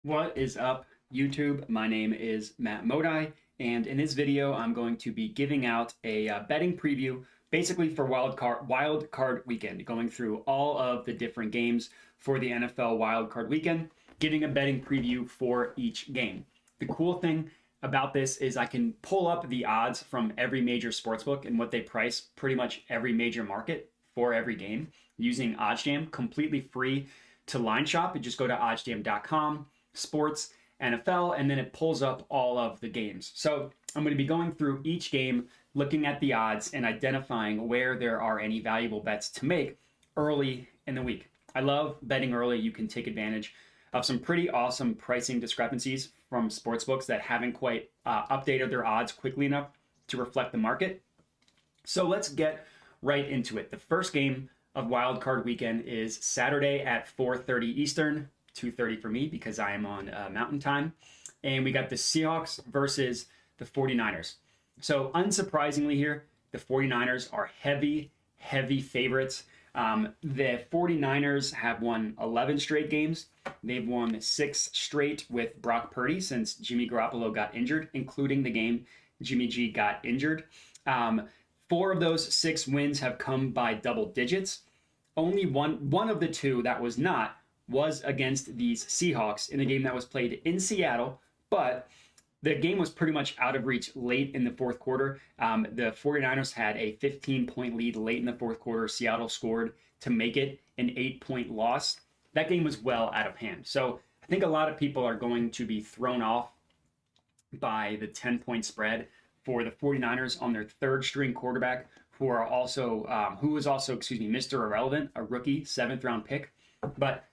What is up, YouTube? My name is Matt Modi, and in this video, I'm going to be giving out a betting preview, basically for wild card weekend, going through all of the different games for the NFL wild card weekend, giving a betting preview for each game. The cool thing about this is I can pull up the odds from every major sportsbook and what they price pretty much every major market for every game using OddsJam, completely free to line shop. You just go to oddsjam.com, sports, NFL, and then it pulls up all of the games. So I'm going to be going through each game, looking at the odds and identifying where there are any valuable bets to make early in the week. I love betting early. You can take advantage of some pretty awesome pricing discrepancies from sportsbooks that haven't quite updated their odds quickly enough to reflect the market. So let's get right into it. The first game of Wild Card Weekend is Saturday at 4:30 Eastern, 2:30 for me because I am on Mountain Time. And we got the Seahawks versus the 49ers. So unsurprisingly here, the 49ers are heavy favorites. The 49ers have won 11 straight games. They've won 6 straight with Brock Purdy since Jimmy Garoppolo got injured, including the game Jimmy G got injured. 4 of those 6 wins have come by double digits. Only one of the 2 that was not was against these Seahawks in a game that was played in Seattle, but the game was pretty much out of reach late in the fourth quarter. The 49ers had a 15-point lead late in the fourth quarter. Seattle scored to make it an 8-point loss. That game was well out of hand. So I think a lot of people are going to be thrown off by the 10-point spread for the 49ers on their third string quarterback, who is also Mr. Irrelevant, a rookie 7th round pick. But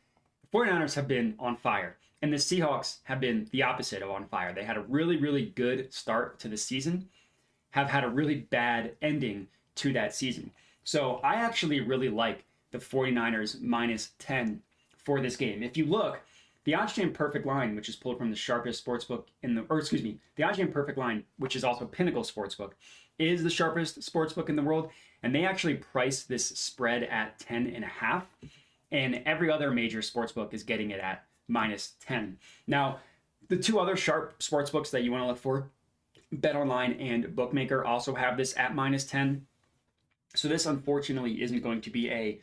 the 49ers have been on fire, and the Seahawks have been the opposite of on fire. They had a really good start to the season, have had a really bad ending to that season. So I actually really like the 49ers minus 10 for this game. If you look, the OddsJam Perfect Line, which is pulled from the sharpest sportsbook the OddsJam Perfect Line, which is also Pinnacle Sportsbook, is the sharpest sportsbook in the world, and they actually price this spread at 10.5, and every other major sportsbook is getting it at minus 10. Now, the 2 other sharp sportsbooks that you want to look for, BetOnline and Bookmaker, also have this at minus 10. So this, unfortunately, isn't going to be a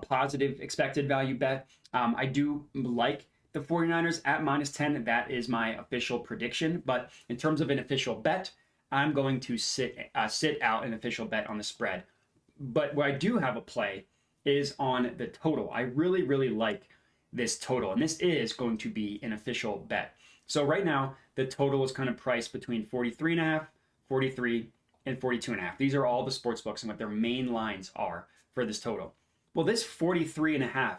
positive expected value bet. I do like the 49ers at minus 10. That is my official prediction. But in terms of an official bet, I'm going to sit out an official bet on the spread. But where I do have a play is on the total. I really like this total, and this is going to be an official bet. So right now, the total is kind of priced between 43.5, 43, and 42.5. These are all the sports books and what their main lines are for this total. Well, this 43.5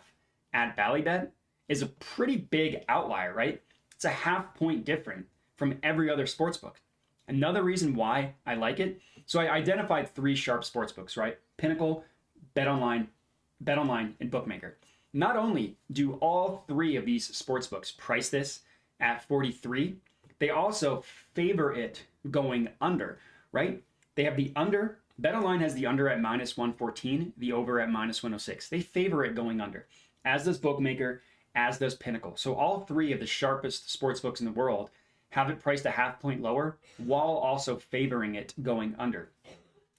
at Ballybet is a pretty big outlier, right? It's a half-point different from every other sportsbook. Another reason why I like it, so I identified 3 sharp sportsbooks, right? Pinnacle, BetOnline, and Bookmaker. Not only do all 3 of these sportsbooks price this at 43, they also favor it going under, right? They have the under. BetOnline has the under at minus 114, the over at minus 106. They favor it going under, as does Bookmaker, as does Pinnacle. So all 3 of the sharpest sportsbooks in the world have it priced a half-point lower while also favoring it going under.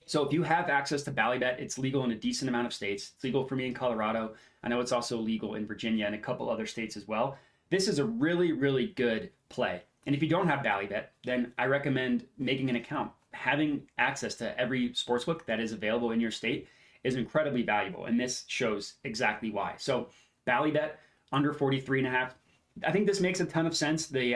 So if you have access to Ballybet, it's legal in a decent amount of states. It's legal for me in Colorado. I know it's also legal in Virginia and a couple other states as well. This is a really good play. And if you don't have Ballybet, then I recommend making an account. Having access to every sportsbook that is available in your state is incredibly valuable, and this shows exactly why. So Ballybet under 43.5. I think this makes a ton of sense. The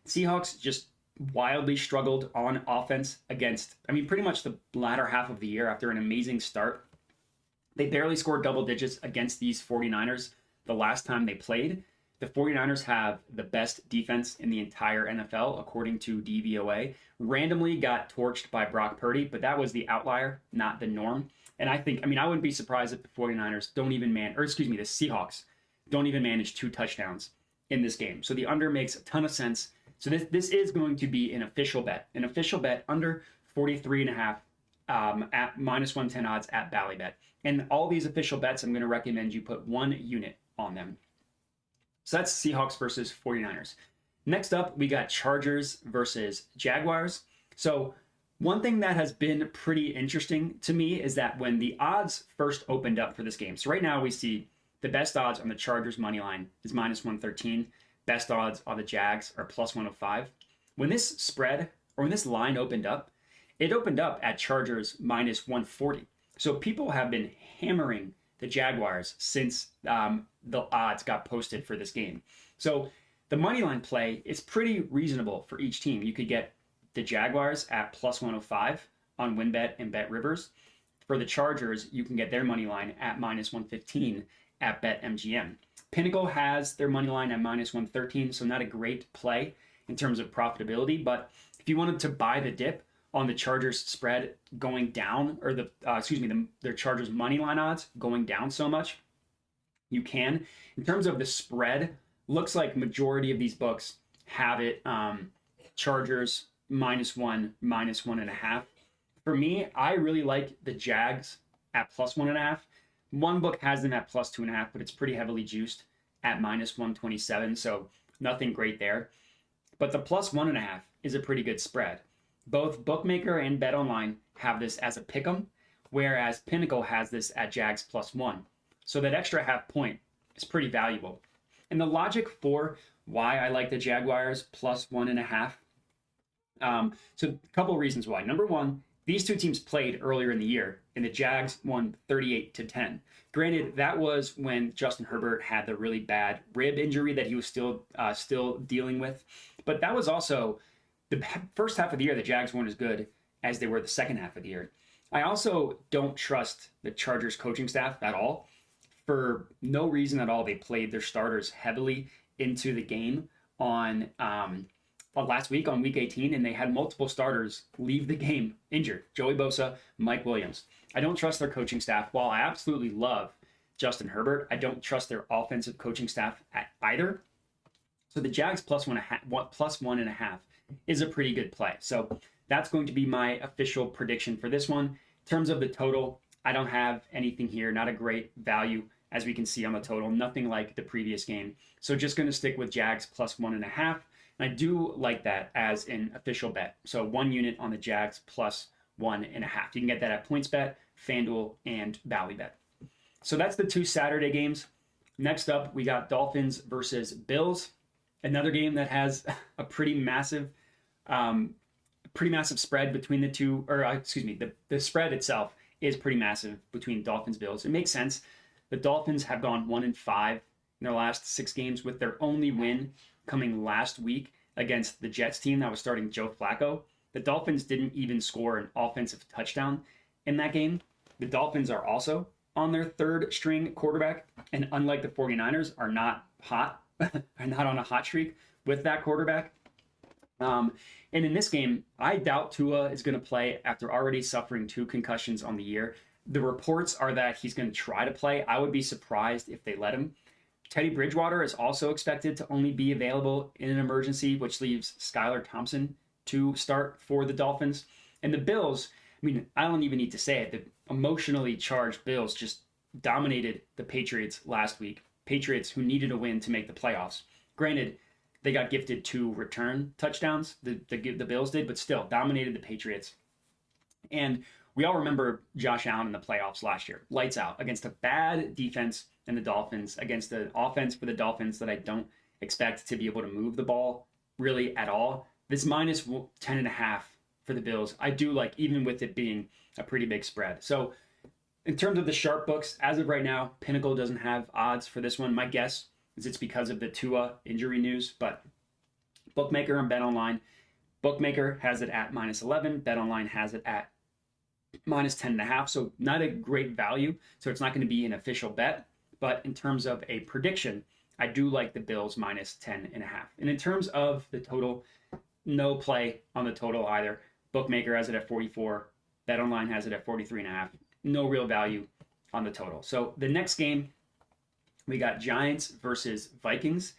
Seahawks just wildly struggled on offense against, pretty much the latter half of the year after an amazing start. They barely scored double digits against these 49ers the last time they played. The 49ers have the best defense in the entire NFL, according to DVOA. Randomly got torched by Brock Purdy, but that was the outlier, not the norm. And I wouldn't be surprised if the 49ers the Seahawks don't even manage 2 touchdowns in this game. So the under makes a ton of sense. So this is going to be an official bet under 43.5 at minus 110 odds at Ballybet. And all these official bets, I'm going to recommend you put 1 unit on them. So that's Seahawks versus 49ers. Next up, we got Chargers versus Jaguars. So one thing that has been pretty interesting to me is that when the odds first opened up for this game, so right now we see the best odds on the Chargers money line is -113. Best odds on the Jags are +105. When this spread, or when this line opened up, it opened up at Chargers -140. So people have been hammering the Jaguars since the odds got posted for this game. So the money line play is pretty reasonable for each team. You could get the Jaguars at +105 on WinBet and BetRivers. For the Chargers, you can get their money line at -115 at BetMGM. Pinnacle has their money line at -113, so not a great play in terms of profitability. But if you wanted to buy the dip on the Chargers spread going down, or their Chargers money line odds going down so much, you can. In terms of the spread, looks like majority of these books have it Chargers -1, -1.5. For me, I really like the Jags at +1.5. One book has them at +2.5, but it's pretty heavily juiced at -127, so nothing great there. But the +1.5 is a pretty good spread. Both Bookmaker and BetOnline have this as a pick'em, whereas Pinnacle has this at Jags +1. So that extra half point is pretty valuable. And the logic for why I like the Jaguars +1.5. So a couple of reasons why. Number one, these two teams played earlier in the year, and the Jags won 38-10. Granted, that was when Justin Herbert had the really bad rib injury that he was still dealing with. But that was also the first half of the year. The Jags weren't as good as they were the second half of the year. I also don't trust the Chargers coaching staff at all. For no reason at all, they played their starters heavily into the game on last week on week 18, and they had multiple starters leave the game injured. Joey Bosa, Mike Williams. I don't trust their coaching staff. While I absolutely love Justin Herbert, I don't trust their offensive coaching staff either. So the Jags +1.5 is a pretty good play. So that's going to be my official prediction for this one. In terms of the total, I don't have anything here. Not a great value, as we can see on the total. Nothing like the previous game. So just going to stick with Jags +1.5. And I do like that as an official bet. So 1 unit on the Jags +1.5. You can get that at PointsBet, FanDuel, and Ballybet. So that's the 2 Saturday games. Next up, we got Dolphins versus Bills. Another game that has a pretty massive spread between the two, the spread itself is pretty massive between Dolphins and Bills. It makes sense. The Dolphins have gone 1-5 in their last 6 games, with their only win coming last week against the Jets team that was starting Joe Flacco. The Dolphins didn't even score an offensive touchdown in that game. The Dolphins are also on their 3rd string quarterback, and unlike the 49ers, are not hot, are not on a hot streak with that quarterback. And in this game, I doubt Tua is going to play after already suffering 2 concussions on the year. The reports are that he's going to try to play. I would be surprised if they let him. Teddy Bridgewater is also expected to only be available in an emergency, which leaves Skylar Thompson to start for the Dolphins. And the Bills, I mean, I don't even need to say it. The emotionally charged Bills just dominated the Patriots last week. Patriots who needed a win to make the playoffs. Granted, they got gifted 2 return touchdowns, the Bills did, but still dominated the Patriots. And we all remember Josh Allen in the playoffs last year. Lights out against a bad defense and the Dolphins, against an offense for the Dolphins that I don't expect to be able to move the ball really at all. This -10.5 for the Bills, I do like, even with it being a pretty big spread. So in terms of the sharp books, as of right now, Pinnacle doesn't have odds for this one. My guess is it's because of the Tua injury news, but Bookmaker and BetOnline. Bookmaker has it at -11. BetOnline has it at -10.5. So not a great value. So it's not going to be an official bet. But in terms of a prediction, I do like the Bills -10.5. And in terms of the total, no play on the total either. Bookmaker has it at 44. BetOnline has it at 43.5. No real value on the total. So the next game, we got Giants versus Vikings.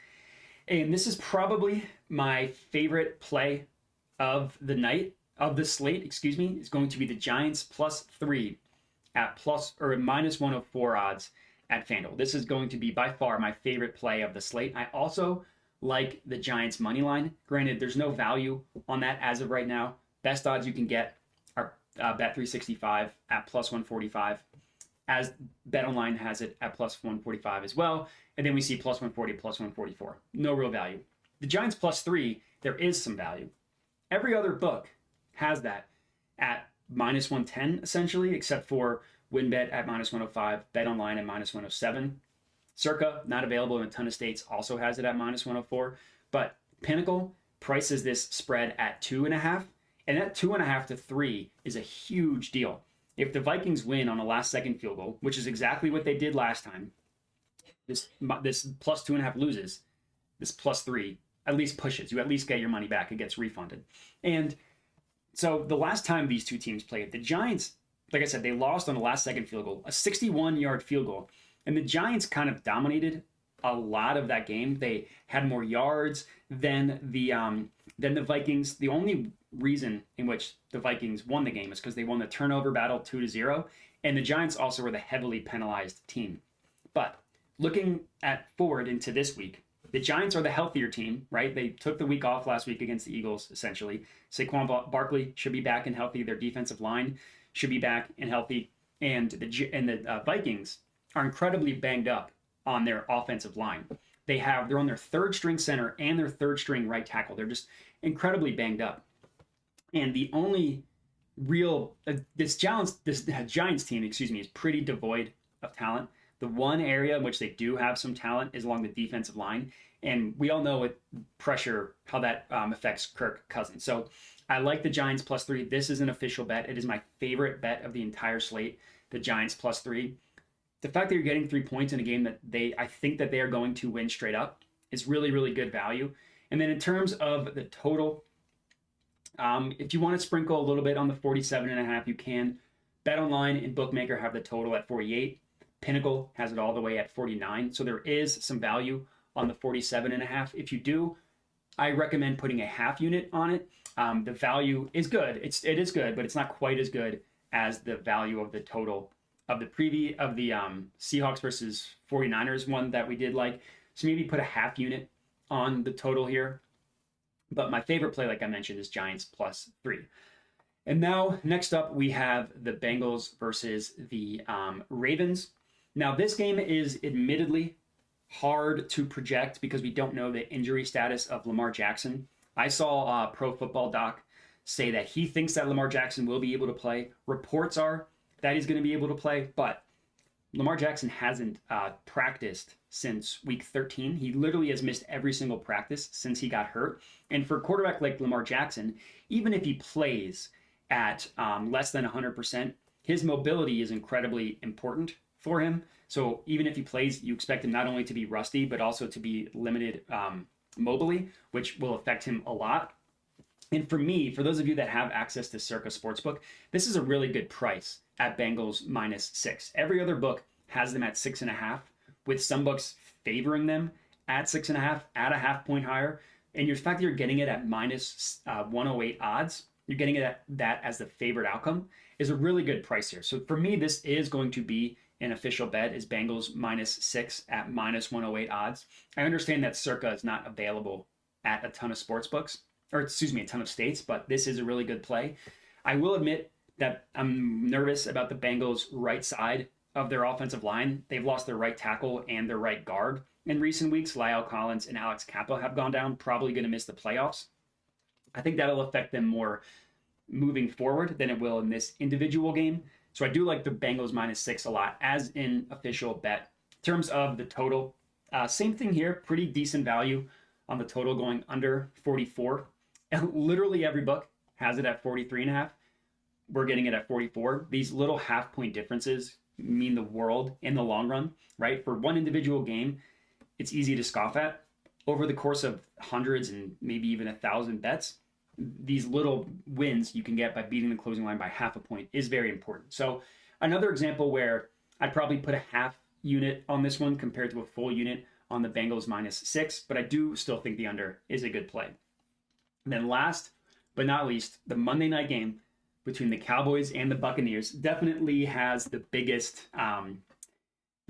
And this is probably my favorite play of the night, of the slate, is going to be the Giants +3 at -104 odds at FanDuel. This is going to be by far my favorite play of the slate. I also like the Giants money line. Granted, there's no value on that as of right now. Best odds you can get are Bet365 at plus 145, as BetOnline has it at plus 145 as well. And then we see plus 140, plus 144. No real value. The Giants plus 3, there is some value. Every other book has that at minus 110, essentially, except for WinBet at minus 105, BetOnline at minus 107. Circa, not available in a ton of states, also has it at minus 104. But Pinnacle prices this spread at 2.5, and that 2.5 to 3 is a huge deal. If the Vikings win on a last-second field goal, which is exactly what they did last time, this plus 2.5 loses. This plus 3 at least pushes. You at least get your money back. It gets refunded. And so the last time these two teams played, the Giants, like I said, they lost on the last-second field goal, a 61-yard field goal. And the Giants kind of dominated a lot of that game. They had more yards than the Vikings. The only reason in which the Vikings won the game is because they won the turnover battle 2-0, and the Giants also were the heavily penalized team. But looking forward into this week, the Giants are the healthier team, right? They took the week off last week against the Eagles, essentially. Saquon Barkley should be back and healthy. Their defensive line should be back and healthy, and the Vikings are incredibly banged up on their offensive line. They're on their third string center and their third string right tackle. They're just incredibly banged up. And the only real this Giants team, is pretty devoid of talent. The one area in which they do have some talent is along the defensive line, and we all know with pressure how that affects Kirk Cousins. So I like the Giants plus 3. This is an official bet. It is my favorite bet of the entire slate. The Giants plus 3. The fact that you're getting 3 points in a game that I think that they are going to win straight up is really, really good value. And then in terms of the total, if you want to sprinkle a little bit on the 47.5, you can. BetOnline and Bookmaker have the total at 48. Pinnacle has it all the way at 49. So there is some value on the 47.5. If you do, I recommend putting a half unit on it. The value is good. It is good, but it's not quite as good as the value of the total of the Seahawks versus 49ers one that we did like. So maybe put a half unit on the total here. But my favorite play, like I mentioned, is Giants plus 3. And now, next up, we have the Bengals versus the Ravens. Now, this game is admittedly hard to project because we don't know the injury status of Lamar Jackson. I saw Pro Football Doc say that he thinks that Lamar Jackson will be able to play. Reports are that he's going to be able to play, but Lamar Jackson hasn't practiced since week 13. He literally has missed every single practice since he got hurt. And for a quarterback like Lamar Jackson, even if he plays at less than 100%, his mobility is incredibly important for him. So even if he plays, you expect him not only to be rusty, but also to be limited mobily, which will affect him a lot. And for me, for those of you that have access to Circa Sportsbook, this is a really good price at Bengals minus 6. Every other book has them at 6.5, with some books favoring them at 6.5, at a half point higher. And the fact that you're getting it at minus 108 odds, you're getting it at that as the favorite outcome, is a really good price here. So for me, this is going to be an official bet, is Bengals minus 6 at minus 108 odds. I understand that Circa is not available at a ton of sports books, a ton of states, but this is a really good play. I will admit that I'm nervous about the Bengals' right side of their offensive line. They've lost their right tackle and their right guard in recent weeks. La'el Collins and Alex Kappa have gone down, probably going to miss the playoffs. I think that'll affect them more moving forward than it will in this individual game. So I do like the Bengals minus 6 a lot as an official bet. In terms of the total, same thing here, pretty decent value on the total going under 44. And literally every book has it at 43.5. We're getting it at 44. These little half point differences mean the world in the long run, right? For one individual game, it's easy to scoff at. Over the course of hundreds and maybe even 1,000 bets, these little wins you can get by beating the closing line by half a point is very important. So another example where I'd probably put a half unit on this one compared to a full unit on the Bengals minus 6, but I do still think the under is a good play. And then last but not least, the Monday night game between the Cowboys and the Buccaneers definitely has the biggest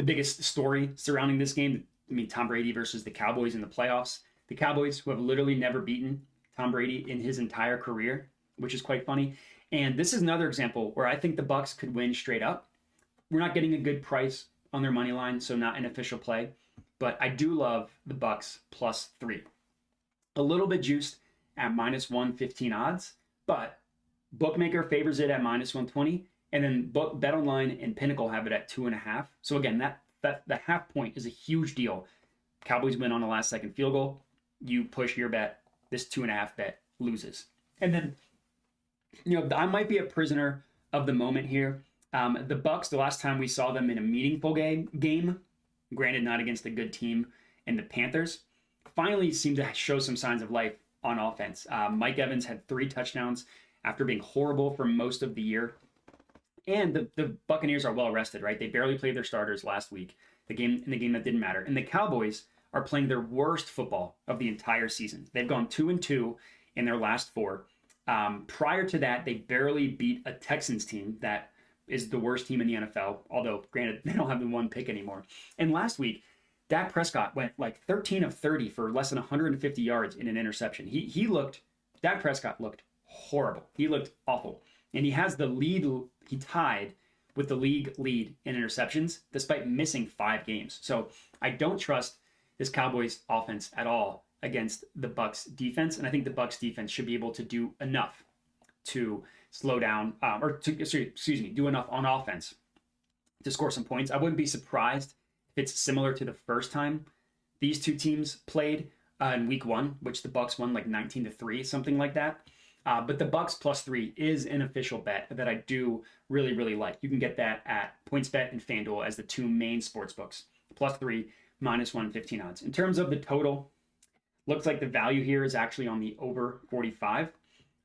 the biggest story surrounding this game. I mean, Tom Brady versus the Cowboys in the playoffs. The Cowboys, who have literally never beaten Tom Brady in his entire career, which is quite funny. And this is another example where I think the Bucs could win straight up. We're not getting a good price on their money line, so not an official play. But I do love the Bucs +3. A little bit juiced at -115 odds, but bookmaker favors it at -120, and then BetOnline and Pinnacle have it at 2.5. So again, that the half point is a huge deal. Cowboys win on a last-second field goal. You push your bet. This 2.5 bet loses. And then, I might be a prisoner of the moment here. The Bucs, the last time we saw them in a meaningful game, granted not against a good team, and the Panthers, finally seemed to show some signs of life on offense. Mike Evans had 3 touchdowns after being horrible for most of the year. And the Buccaneers are well rested, right? They barely played their starters last week, the game that didn't matter. And the Cowboys are playing their worst football of the entire season. They've gone 2-2 in their last 4. Prior to that, they barely beat a Texans team that is the worst team in the NFL, although granted, they don't have the 1 pick anymore. And last week, Dak Prescott went like 13 of 30 for less than 150 yards in an interception. Dak Prescott looked horrible. He looked awful. And he has the lead, he tied with the league lead in interceptions, despite missing 5 games. So I don't trust this Cowboys offense at all against the Bucs defense. And I think the Bucs defense should be able to do enough to slow down, do enough on offense to score some points. I wouldn't be surprised if it's similar to the first time these two teams played in week 1, which the Bucs won like 19-3, something like that. But the Bucs +3 is an official bet that I do really, really like. You can get that at PointsBet and FanDuel as the 2 main sports books. +3, -115 odds. In terms of the total, looks like the value here is actually on the over 45.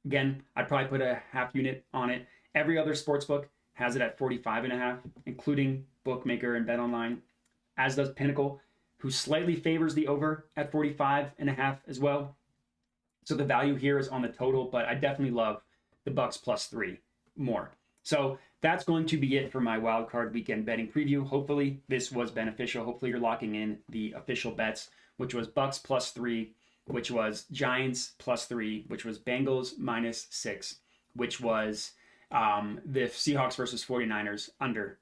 Again, I'd probably put a half unit on it. Every other sportsbook has it at 45.5, including Bookmaker and BetOnline, as does Pinnacle, who slightly favors the over at 45.5 as well. So the value here is on the total, but I definitely love the Bucs +3 more. So that's going to be it for my wildcard weekend betting preview. Hopefully this was beneficial. Hopefully you're locking in the official bets, which was Bucs +3, which was Giants +3, which was Bengals -6, which was the Seahawks versus 49ers under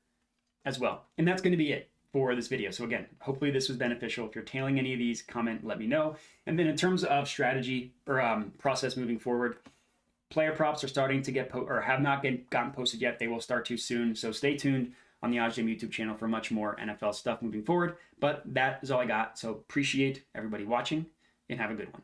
as well. And that's going to be it for this video. So again, hopefully this was beneficial. If you're tailing any of these, comment, let me know. And then in terms of strategy or process moving forward, player props are starting to get have not gotten posted yet. They will start to soon. So stay tuned on the OddsJam YouTube channel for much more NFL stuff moving forward. But that is all I got. So appreciate everybody watching and have a good one.